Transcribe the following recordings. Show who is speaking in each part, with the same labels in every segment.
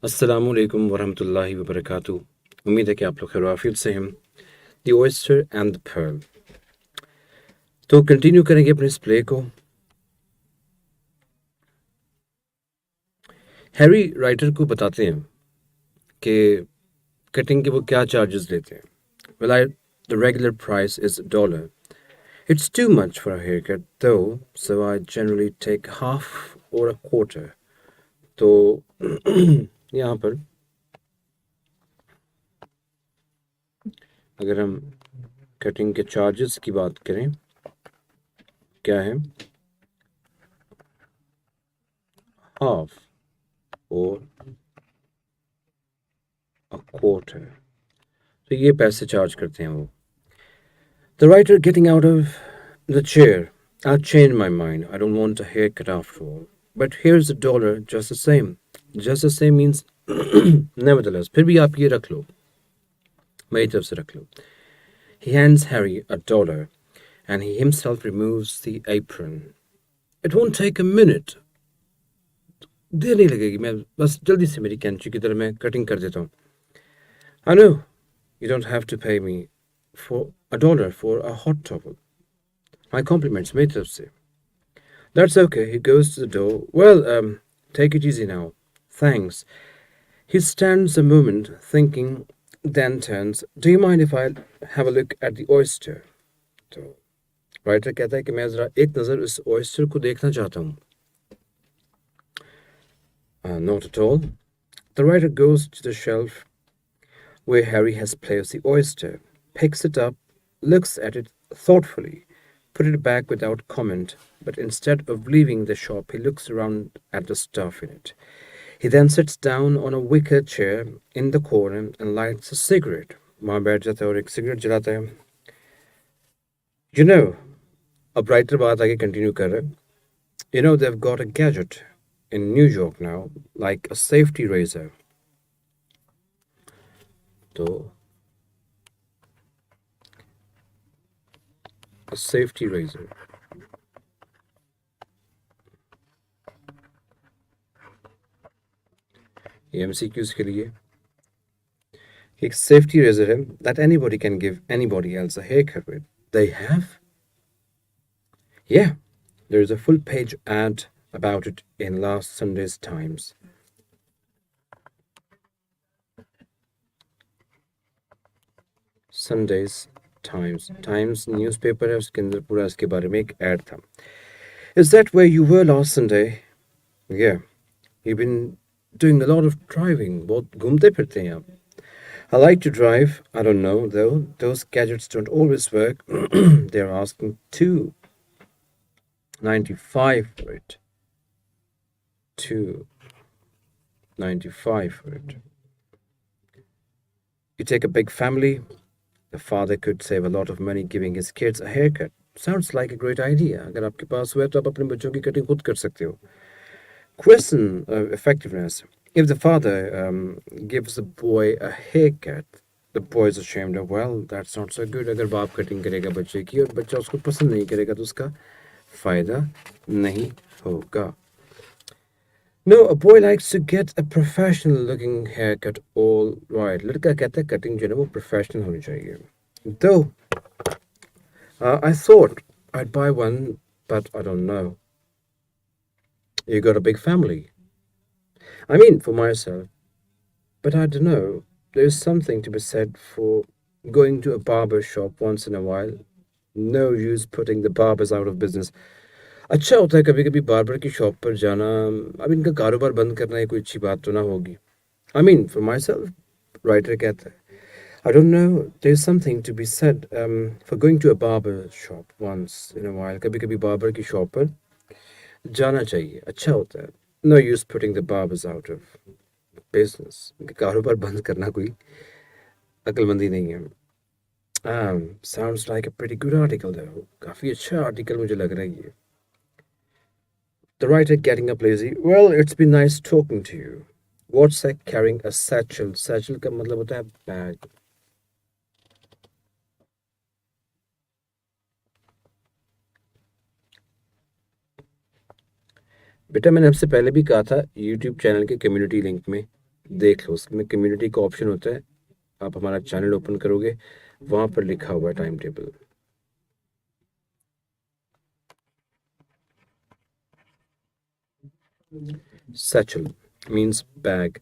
Speaker 1: अस्सलामुअलैकुम वरहमतुल्लाहि वबरकातुहू। उम्मीद है कि आप लोग खैरियत से हैं। The oyster and the pearl. तो कंटिन्यू करेंगे अपने इस प्ले को। हैरी राइटर को बताते हैं कि कटिंग के वो क्या चार्जेस लेते हैं। Well I the regular price is $1. It's too much for a haircut though, so I generally take half or a quarter. तो यहाँ पर अगर हम कटिंग के चार्जेस की बात करें, क्या है? हाफ और अ क्वार्टर। तो ये पैसे चार्ज करते हैं वो। The writer getting out of the chair. I'll change my mind. I don't want a haircut after all. But here's $1 just the same. Just the same means nevertheless. फिर भी आप ये रख लो, मेरी तरफ से रख लो. He hands Harry $1 and he himself removes the apron. It won't take a minute. देर नहीं लगेगी, मैं बस जल्दी से मेरी कैंची की तरह मैं कटिंग कर देता हूँ. I know you don't have to pay me for $1 for a hot towel. My compliments, मेरी तरफ से. That's okay. He goes to the door. Well, take it easy now. Thanks. He stands a moment, thinking, then turns. Do you mind if I have a look at the oyster? तो writer कहता है कि मैं ज़रा एक नज़र इस oyster को देखना चाहता हूँ. Not at all. The writer goes to the shelf where Harry has placed the oyster, picks it up, looks at it thoughtfully, put it back without comment, but instead of leaving the shop, he looks around at the stuff in it. He then sits down on a wicker chair in the corner and lights a cigarette. वहाँ बैठ जाता है और एक cigarette जलाता है. You know, अब writer बात आगे कंटिन्यू कर रहा है. You know, they've got a gadget in New York now, like a safety razor. तो a safety razor. ये MCQs के लिए एक safety razor है that anybody can give anybody else a haircut with. They have? Yeah, there is a full page ad about it in last Sunday's Times. Sunday's Times. Times newspaper है, उसके अंदर पूरा इसके बारे में एक ad था. Is that where you were last Sunday? Yeah. You've been doing a lot of driving. बहुत घूमते फिरते हैं आप. I like to drive. I don't know though. Those gadgets don't always work. They're asking $2.95 for it. $2.95 for it. You take a big family. The father could save a lot of money giving his kids a haircut. Sounds like a great idea. अगर आपके पास हुआ तो आप अपने बच्चों की cutting खुद कर सकते हो. Question of effectiveness. If the father gives the boy a haircut, the boy is ashamed of, well, that's not so good. अगर बाप कटिंग करेगा बच्चे की और बच्चा उसको पसंद नहीं करेगा तो उसका फायदा नहीं होगा. No, a boy likes to get a professional looking haircut. All right. लड़का कहता है कटिंग जो है ना वो प्रोफेशनल होनी चाहिए. Though I thought I'd buy one, but I don't know. You got a big family. I mean, for myself. But I don't know. There's something to be said for going to a barber shop once in a while. No use putting the barbers out of business. अच्छा होता है कभी कभी barber की shop पर जाना. अब इनका कारोबार बंद करना है कोई अच्छी बात तो ना होगी. I mean, for myself, writer कहता है. I don't know. There's something to be said for going to a barber shop once in a while. कभी कभी बार्बर की शॉप पर जाना चाहिए. अच्छा होता है. No use putting the barbers out of business. इनका कारोबार बंद करना कोई अक्लमंदी नहीं है. Sounds like a pretty good article though. काफी अच्छा आर्टिकल मुझे लग रहा है ये. The writer getting up lazy. Well, it's been nice talking to you. What's like carrying a satchel? Satchel का मतलब होता है बैग. बेटा मैंने आपसे पहले भी कहा था YouTube चैनल के कम्युनिटी लिंक में देख लो, उसमें कम्युनिटी का ऑप्शन होता है। आप हमारा चैनल ओपन करोगे, वहां पर लिखा हुआ है time table. Satchel means bag.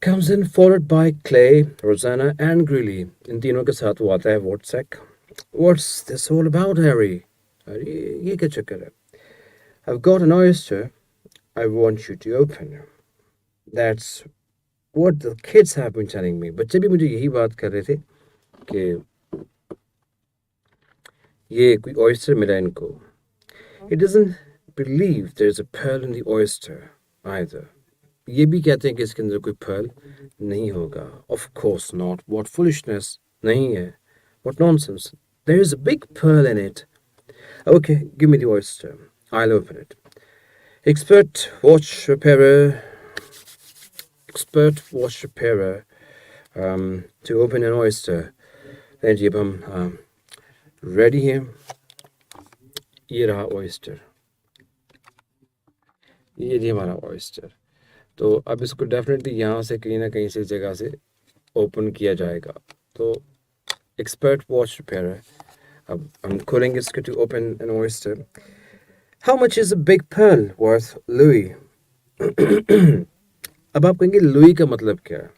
Speaker 1: Comes in followed by Clay, Rosanna, and Greeley. इन तीनों के साथ वो आता है WhatsApp. What's this all about, Harry? अरे ये क्या चक्कर है? I've got an oyster I want you to open. That's what the kids have been telling me. बच्चे भी मुझे यही बात कर रहे थे कि ये कोई oyster मिला इनको. He doesn't believe there's a pearl in the oyster either. ये भी कहते हैं कि इसके अंदर कोई pearl नहीं होगा. Of course not. What foolishness. नहीं है. What nonsense. There is a big pearl in it. Okay, give me the oyster. I'll open it. Expert watch repairer. Expert watch repairer. To open an oyster. जी अब हम ready हैं. ये रहा oyster. ये जी हमारा oyster. तो अब इसको डेफिनेटली यहाँ से कहीं ना कहीं से जगह से ओपन किया जाएगा. तो एक्सपर्ट वॉच रिपेयर है. अब हम खोलेंगे इसको to open an oyster. How much is a big pearl worth Louis? अब आप कहेंगे लुई का मतलब क्या है?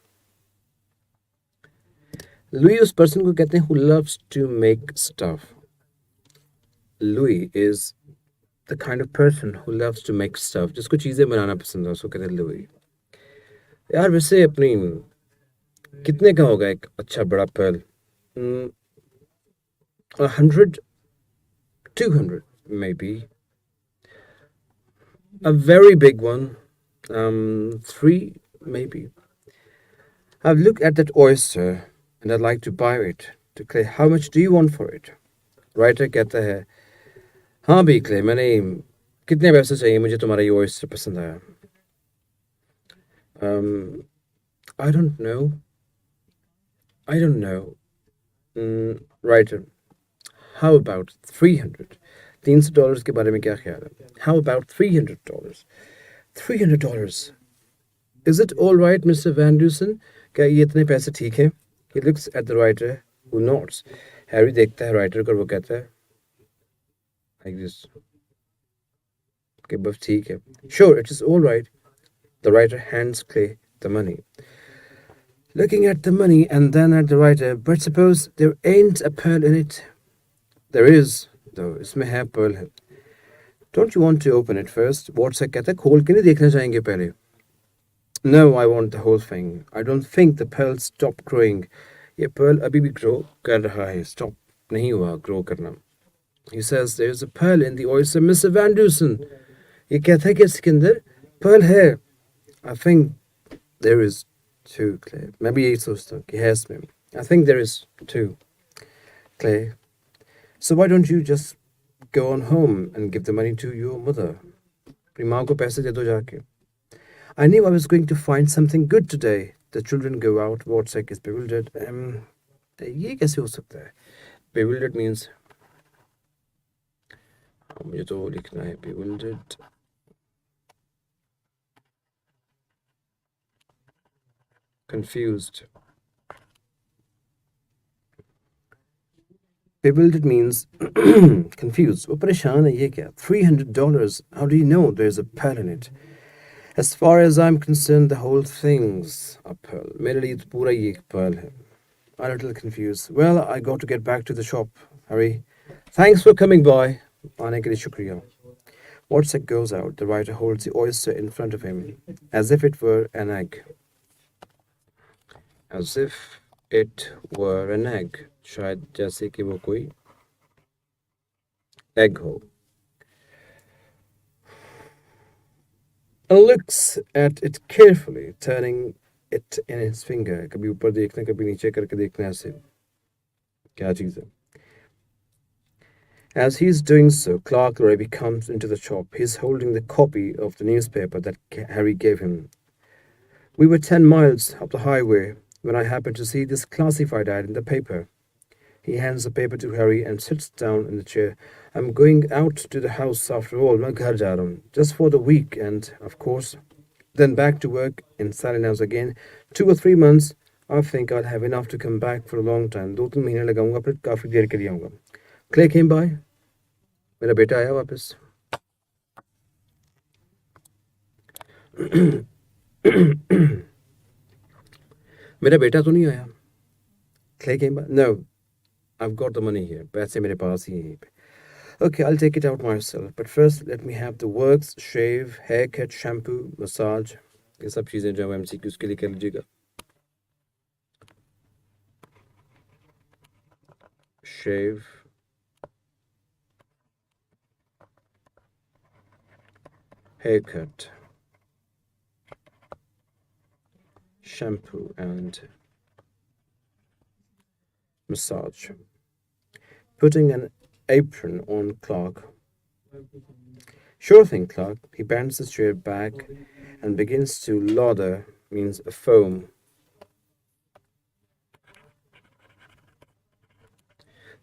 Speaker 1: लुई उस पर्सन को कहते हैं who loves to make stuff. Louis is the kind of person who loves to make stuff. जिसको चीज़ें बनाना पसंद है उसको कहते हैं लुई. यार वैसे अपनी कितने का होगा एक अच्छा बड़ा Perl? 100, 200 maybe. A very big one, 3 maybe. I've looked at that oyster and I'd like to buy it. To Clay, how much do you want for it? Writer कहता है, हाँ भी Clay, मैंने कितने पैसे चाहिए? मुझे तुम्हारा ये oyster पसंद आया. I don't know. I don't know. Writer, how about 300? $300 के बारे में क्या ख्याल है? How about $300? $300. Is it all right, Mr. Van Dusen? क्या ये इतने पैसे ठीक हैं? He looks at the writer who nods. Harry देखता है writer को और वो कहता है like this. कि बस ठीक है. Sure, it is all right. The writer hands Clay the money. Looking at the money and then at the writer, but suppose there ain't a pearl in it. There is, though. इसमें है pearl है. Don't you want to open it first? WhatsApp कहता है खोल के नहीं देखना चाहेंगे पहले. No, I want the whole thing. I don't think the pearl stopped growing. ये pearl अभी भी grow कर रहा है. Stop नहीं हुआ grow करना. He says there's a pearl in the oyster, Mr. Van Dusen. ये कहता है कि इसके अंदर pearl है. I think there is two, Clay. मैं भी यही सोचता हूँ कि है इसमें. I think there is two, Clay. So why don't you just go on home and give the money to your mother? अपनी माँ को पैसे दे दो जाके. I knew I was going to find something good today. The children go out. Wozzeck is bewildered. ये कैसे हो सकता है? Bewildered means मुझे तो लिखना है bewildered. Confused. Bewildered means confused. वो परेशान है ये क्या? $300. How do you know there's a pearl in it? As far as I'm concerned, the whole thing's a pearl. मेरे लिए तो पूरा ये एक pearl है. I'm a little confused. Well, I got to get back to the shop. Harry, thanks for coming by. आने के लिए शुक्रिया. Wozzeck goes out. The writer holds the oyster in front of him, as if it were an egg. As if it were an egg. शायद जैसे कि वो कोई egg हो. And looks at it carefully, turning it in his finger. कभी ऊपर देखना, कभी नीचे करके देखना ऐसे. क्या चीज़ है? As he's doing so, Clark Raby comes into the shop. He's holding the copy of the newspaper that Harry gave him. We were 10 miles up the highway when I happened to see this classified ad in the paper. He hands the paper to Harry and sits down in the chair. I'm going out to the house after all, मैं घर जा रहा हूँ, just for the week, and of course, Then back to work in Saturday hours again. 2 or 3 months. I think I'll have enough to come back for a long time. 2-3 महीने लगाऊंगा फिर काफ़ी देर के लिए आऊँगा. Clay came by. मेरा बेटा आया वापस. मेरा बेटा तो नहीं आया. Clay came by. No, I've got the money here. पैसे मेरे पास ही हैं. Okay, I'll take it out myself. But first, let me have the works, shave, haircut, shampoo, massage. ये सब चीज़ें जो MCQs के लिए कर लीजिएगा. Shave, haircut, shampoo, and massage. Putting an apron on Clark. Sure thing, Clark. He bends his chair back and begins to lather, means foam.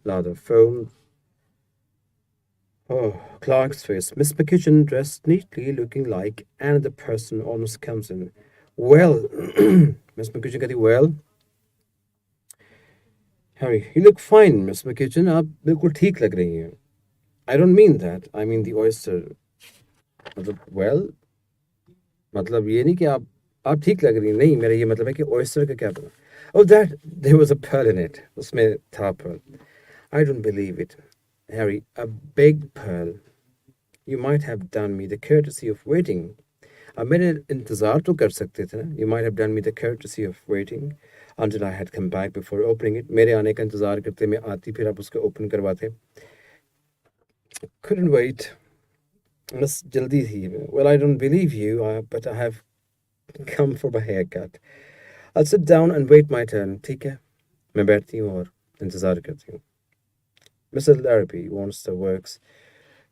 Speaker 1: Lather, foam. Oh, Clark's face. Miss McKitchen, dressed neatly, looking like another person, almost comes in. Well, Miss McKitchen कहती, well, Harry, you look fine, Miss McKitchen. आप बिल्कुल ठीक लग रही हैं. I don't mean that. I mean the oyster. मतलब well, मतलब ये नहीं कि आप ठीक लग रही हैं. नहीं, मेरा ये मतलब है कि oyster का क्या पता. Oh, that there was a pearl in it. उसमें था pearl. I don't believe it. Harry, a big pearl. You might have done me the courtesy of waiting. अब मेरे इंतज़ार तो कर सकते थे ना. You might have done me the courtesy of waiting until I had come back before opening it. मेरे आने का इंतज़ार करते मैं आती फिर आप उसको ओपन करवाते. Couldn't wait. बस जल्दी थी. Well, I don't believe you, but I have come for my haircut. I'll sit down and wait my turn. ठीक है. मैं बैठती हूँ और इंतज़ार करती हूँ. Mr. Larrabee wants the works.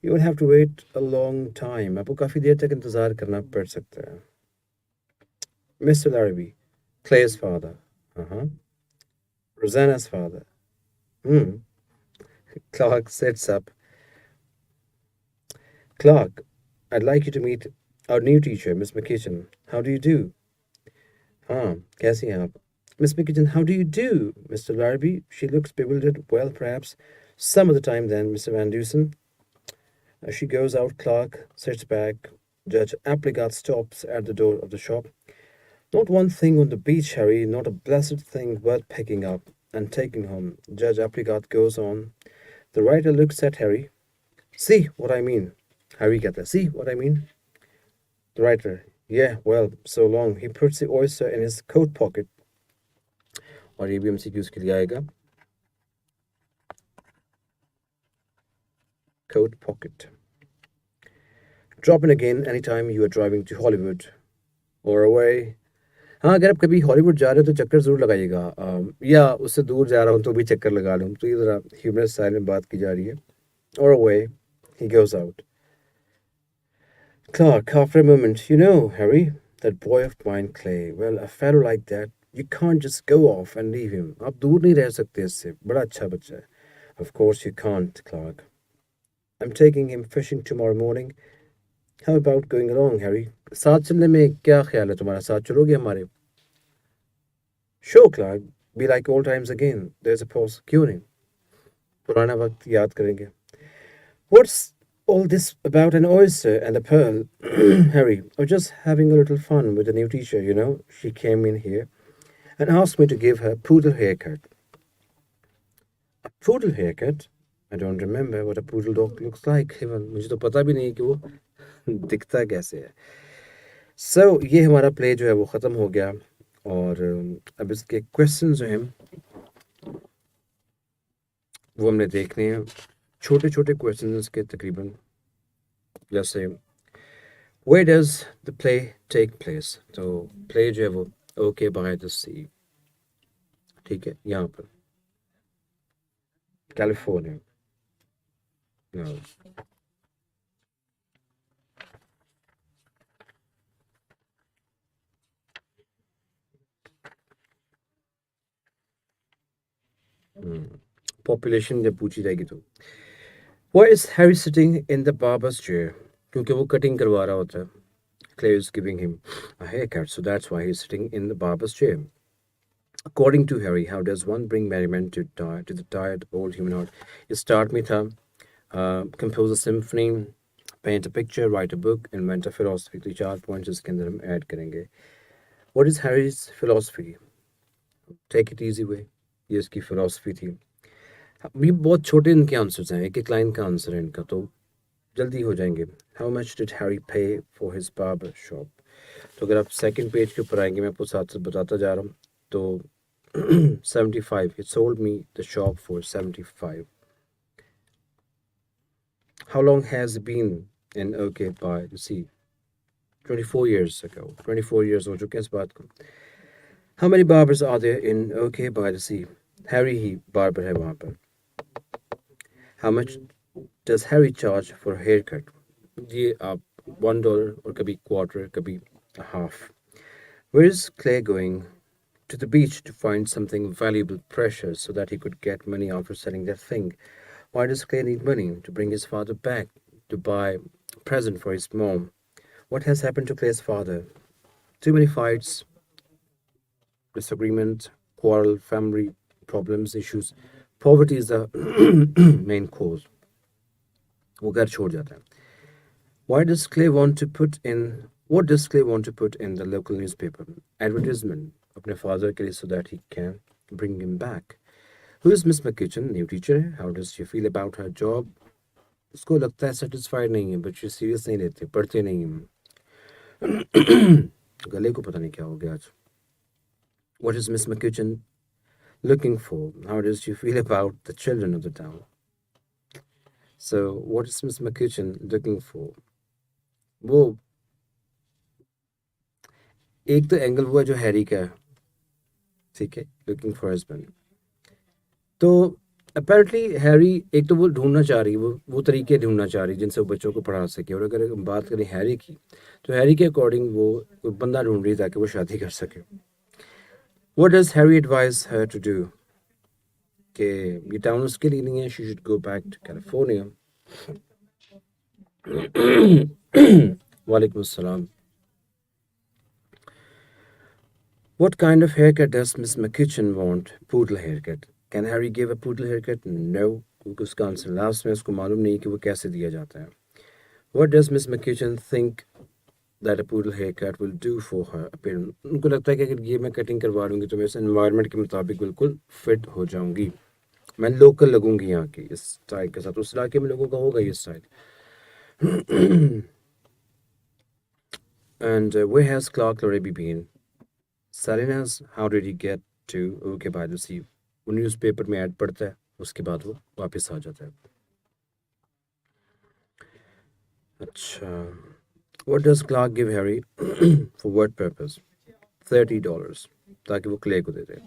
Speaker 1: You will have to wait a long time. आपको काफ़ी देर तक इंतज़ार करना पड़ सकता है. Mr. Larrabee, Clay's father. Uh-huh. Rosanna's father. Clark sits up. Clark, I'd like you to meet our new teacher, Miss McKitchen. How do you do? कैसी हैं आप? Miss McKitchen, how do you do? Mr. Larrabee, she looks bewildered. Well, perhaps some of the time then, Mr. Van Dusen. As she goes out, Clark sits back. Judge Appligat stops at the door of the shop. Not one thing on the beach, Harry, not a blessed thing worth picking up and taking home. Judge Appligat goes on. The writer looks at Harry. See what I mean? Harry कहता है, see what I mean? The writer, yeah, well, so long. He puts the oyster in his coat pocket. और ये भी MCQs के लिए आएगा. Coat pocket. Drop in again anytime you are driving to Hollywood or away. हाँ, अगर आप कभी हॉलीवुड जा रहे हो तो चक्कर ज़रूर लगाइएगा. या उससे दूर जा रहा हूँ तो भी चक्कर लगा लूँ. तो ये ज़रा ह्यूमरस स्टाइल में बात की जा रही है. Or away. He goes out. Clark, after a moment, you know, Harry, that boy of mine, Clay, well, a fellow like that, you can't just go off and leave him. आप दूर नहीं रह सकते इससे. बड़ा अच्छा बच्चा है. Of course you can't, Clark. I'm taking him fishing tomorrow morning. How about going along, Harry? साथ चलने में क्या ख्याल है तुम्हारा? साथ चलोगे हमारे? Sure, Clark. Be like old times again. There's a pause. क्यों नहीं? पुराना वक्त याद करेंगे. What's all this about an oyster and a pearl? Harry, I was just having a little fun with the new teacher, you know. She came in here and asked me to give her poodle haircut. A poodle haircut? I don't remember what a poodle dog looks like. Even मुझे तो पता भी नहीं कि वो दिखता कैसे है. So ये हमारा प्ले जो है वो ख़त्म हो गया और अब इसके क्वेश्चन जो हैं वो हमने देखने हैं. छोटे छोटे क्वेश्चंस के तकरीबन जैसे where does the play take place? तो प्ले जो है वो ओके बाय द सी. ठीक है, यहाँ पर कैलिफोर्निया. No. पॉपुलेशन जब पूछी जाएगी तो Why is Harry sitting in the barber's chair? क्योंकि वो कटिंग करवा रहा होता है. Claire is giving him a haircut, so that's why he's sitting in the barber's chair. According to Harry, how does one bring merriment to the tired old human heart? You start में था, compose a symphony, paint a picture, write a book, invent a philosophy. तो ये 4 points इसके अंदर हम add करेंगे. What is Harry's philosophy? Take it easy way. ये इसकी philosophy थी. ये बहुत छोटे इनके आंसर्स हैं, एक एक लाइन का आंसर है इनका, तो जल्दी हो जाएंगे. How much did Harry pay for his barber shop? तो अगर आप सेकंड पेज के ऊपर आएंगे, मैं आपको साथ साथ बताता जा रहा हूँ, तो 75. He sold me the shop for 75. How long has it been in OK by the sea? 24 years ago. 24 years हो चुके हैं इस बात को. How many barbers are there in OK by the sea? Harry he barber है वहाँ पर. How much does Harry charge for a haircut? ये आप $1 और कभी quarter, कभी a half. Where is Clay going? To the beach to find something valuable, precious, so that he could get money after selling that thing. Why does Clay need money? To bring his father back, to buy a present for his mom. What has happened to Clay's father? Too many fights, disagreement, quarrel, family problems, issues. Poverty is the main cause. वो घर छोड़ जाता है. Why does Clay want to put in? What does Clay want to put in the local newspaper? Advertisement. अपने father के लिए, so that he can bring him back. Who is Miss McKitchen? New teacher है. How does she feel about her job? उसको लगता है satisfied नहीं है, बच्चे serious नहीं लेते, पढ़ते नहीं हैं. गले को पता नहीं क्या हो गया आज. What is Miss McKitchen looking for? How does she feel about the children of the town? So, what is Miss McKitchen looking for? वो एक तो एंगल हुआ जो हैरी का है, ठीक है, लुकिंग फॉर हस्बैंड. तो अपेरेंटली हैरी एक तो वो ढूंढना चाह रही है, वो तरीके ढूंढना चाह रही है जिनसे वो बच्चों को पढ़ा सके. और अगर हम बात करें हैरी की, तो हैरी के अकॉर्डिंग वो कोई बंदा ढूंढ रही ताकि वो शादी कर सके. What does Harry advise her to do? कि ये टाउन उसके लिए नहीं है, she should go back to California. वालेकुम अस्सलाम. What kind of haircut does Miss McKitchen want? Poodle haircut. Can Harry give a poodle haircut? No. क्योंकि उसका आंसर लास्ट में उसको मालूम नहीं कि वो कैसे दिया जाता है. What does Miss McKitchen think that a poodle haircut will do for her appearance? उनको लगता है कि अगर ये मैं कटिंग करवा लूँगी तो मैं इस एनवायरनमेंट के मुताबिक बिल्कुल फिट हो जाऊँगी, मैं लोकल लगूंगी यहाँ की इस स्टाइल के साथ. उस इलाके में लोगों का होगा ये style. And where has Clark Lorebi been? Salinas, how did he get to OK by the sea? वो न्यूज़पेपर में ऐड पढ़ता है, उसके बाद वो वापस आ जाता है. अच्छा. What does Clark give Harry for what purpose? $30. ताकि वो क्ले को दे दे.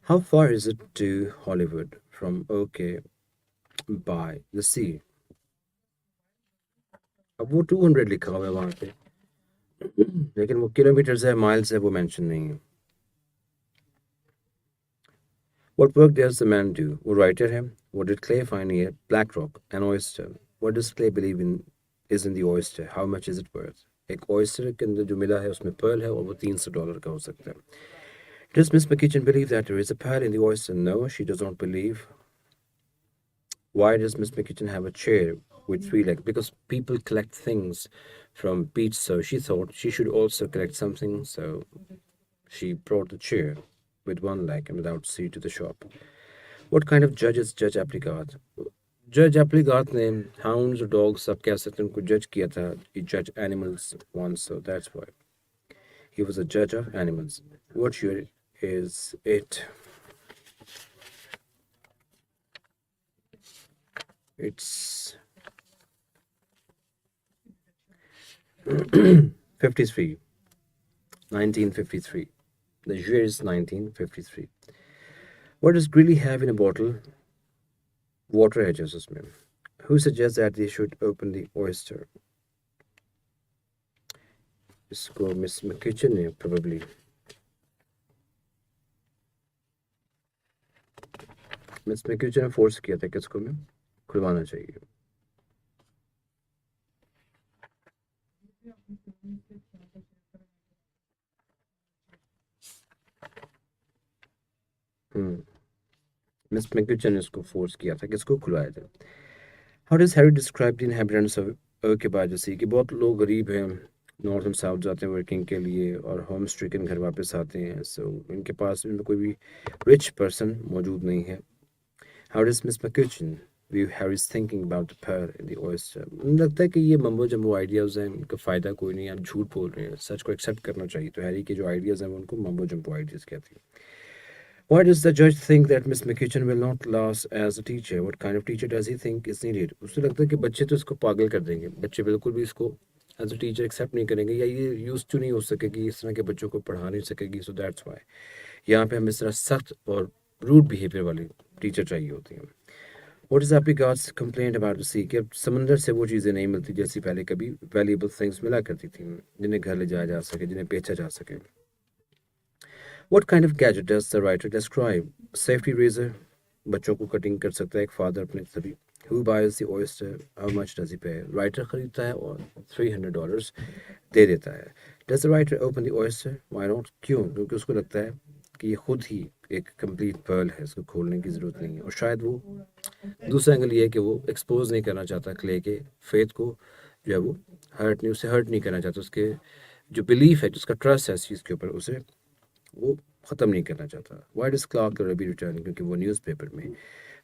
Speaker 1: How far is it to Hollywood from OK by the sea? अब वो 200 लिखा हुआ है वहाँ पे, लेकिन वो किलोमीटर्स है, माइल्स है, वो मेंशन नहीं है. What work does the man do? वो राइटर है. What did Clay find here? Black rock, an oyster. What does Clay believe in is in the oyster? How much is it worth? एक oyster के अंदर जो मिला है उसमें pearl है और वो $300 का हो सकता है. Does Miss McKitchen believe that there is a pearl in the oyster? No, she does not believe. Why does Miss McKitchen have a chair with 3 legs? Because people collect things from beach, so she thought she should also collect something, so she brought the chair with 1 leg and without seat to the shop. What kind of judge is Judge Applicat? Judge Applicat ने hounds or dogs सब कह सकते हैं उनको judge किया था. He judged animals once, so that's why he was a judge of animals. What year is it? It's 53. 1953. The year is 1953. What does Greeley have in a bottle? Water hedges उसमें. Who suggests that they should open the oyster? इसको Miss McKitchen ने probably. Miss McKitchen ने force किया था कि इसको मैं खुलवाना चाहिए. हम्म। मिस मैकग्लिचन ने उसको फोर्स किया था कि इसको खुलवाया जाए। How does Harry describe the inhabitants of के बाद जैसे कि बहुत लोग गरीब हैं, नॉर्थ एंड साउथ जाते हैं वर्किंग के लिए और होम स्ट्रिकन घर वापस आते हैं, सो इनके पास इनमें कोई भी रिच पर्सन मौजूद नहीं है। How does miss McGlichan view Harry's thinking about the pearl in the oyster? मुझे लगता है कि ये मम्बो जम्बो आइडियाज़ हैं, इनका फ़ायदा कोई नहीं, आप झूठ बोल रहे हैं, सच को एक्सेप्ट करना चाहिए। तो हैरी के जो आइडियाज़ हैं वो उनको मम्बो जम्बो आइडियाज़ कहते हैं। Why does the judge think that Miss McKitchen will not last as a teacher? What kind of teacher does he think is needed? उसे लगता है कि बच्चे तो इसको पागल कर देंगे, बच्चे बिल्कुल भी इसको एज अ टीचर एक्सेप्ट नहीं करेंगे, या ये यूज टू नहीं हो सकेगी, इस तरह के बच्चों को पढ़ा नहीं सकेगी। सो दैट्स वाई यहाँ पे हमें इस तरह सख्त और रूड बिहेवियर वाली टीचर चाहिए होती हैं। What is आपकी God's complaint about the sea? कि अब समंदर से वो चीज़ें नहीं मिलती जैसी पहले कभी वैल्यूएबल थिंग्स मिला करती थी, जिन्हें घर ले जाया जा सके, जिन्हें बेचा जा सके। What kind of gadget does the writer describe? Safety razor, बच्चों को कटिंग कर सकता है एक फादर अपने सभी। Who buys the oyster? How much does he pay? Writer खरीदता है और $300 दे देता है। Does the writer open the oyster? Why not? क्यों? क्योंकि उसको लगता है कि ये खुद ही एक कंप्लीट पर्ल है, इसको खोलने की ज़रूरत नहीं है। और शायद वो दूसरा एंगल ये है कि वो एक्सपोज नहीं करना चाहता क्ले के फेथ को, जो है वो हर्ट नहीं, उसे हर्ट नहीं करना चाहता, उसके जो बिलीफ है, जिसका ट्रस्ट है इस चीज़ के ऊपर, उसे वो ख़त्म नहीं करना चाहता। Why does Clark rabbi return? क्योंकि वो न्यूज़पेपर में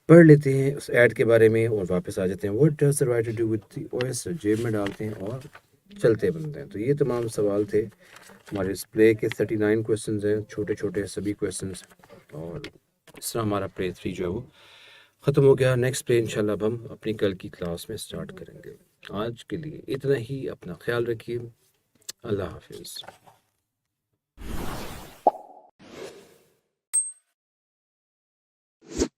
Speaker 1: पढ़ लेते हैं उस ऐड के बारे में और वापस आ जाते हैं। What does the writer do with the oyster? जेब में डालते हैं और चलते बनते हैं। तो ये तमाम सवाल थे हमारे इस प्ले के। 39 क्वेश्चन हैं, छोटे छोटे सभी क्वेश्चन, और इस तरह हमारा प्ले 3 जो है वो ख़त्म हो गया। नेक्स्ट प्ले इंशाल्लाह अब हम अपनी कल की क्लास में स्टार्ट करेंगे। आज के लिए इतना ही, अपना ख्याल रखिए, अल्लाह हाफिज़।